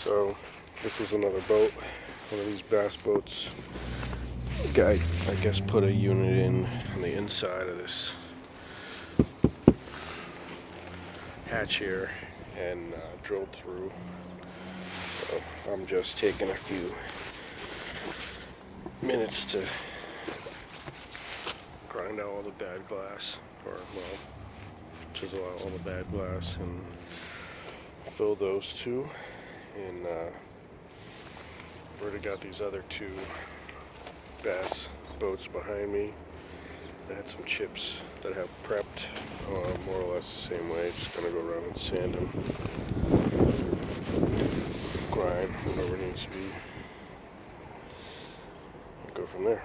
So this was another boat, one of these bass boats. The guy, I guess, put a unit in on the inside of this hatch here and drilled through. So I'm just taking a few minutes to grind out all the bad glass, or well, chisel out all the bad glass and fill those two. And already got these other two bass boats behind me. I had some chips that I have prepped more or less the same way. Just gonna go around and sand them, grind whatever needs to be, and go from there.